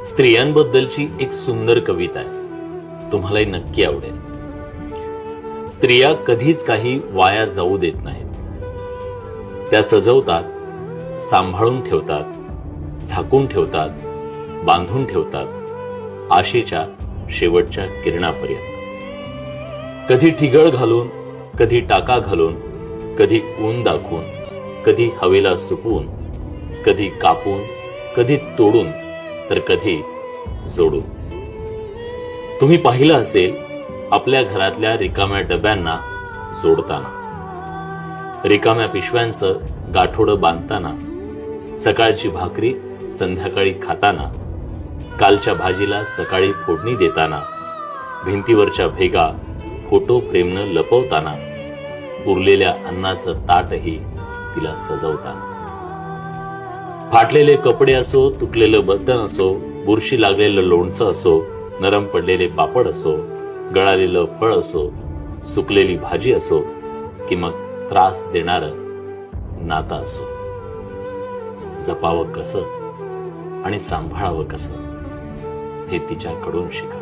स्त्रियांबद्दलची एक सुंदर कविता आहे, तुम्हालाही नक्की आवडेल. स्त्रिया कधीच काही वाया जाऊ देत नाहीत. त्या सजवतात, सांभाळून ठेवतात, झाकून ठेवतात, बांधून ठेवतात आशेच्या शेवटच्या किरणापर्यंत. कधी ठिगळ घालून, कधी टाका घालून, कधी ऊन दाखवून, कधी हवेला सुकवून, कधी कापून, कधी तोडून, तर कधी जोडून. तुम्ही पाहिलं असेल आपल्या घरातल्या रिकाम्या डब्यांना जोडताना, रिकाम्या पिशव्यांचं गाठोडं बांधताना, सकाळची भाकरी संध्याकाळी खाताना, कालच्या भाजीला सकाळी फोडणी देताना, भिंतीवरच्या भेगा फोटो फ्रेमनं लपवताना, उरलेल्या अन्नाचं ताटही तिला सजवताना. फाटलेले कपडे असो, तुटलेलं बटन असो, बुरशी लागलेलं लोणचं असो, नरम पडलेले पापड असो, गळालेलं फळ असो, सुकलेली भाजी असो, की मग त्रास देणारं नातं असो, जपावं कसं आणि सांभाळावं कसं हे तिच्याकडून शिका.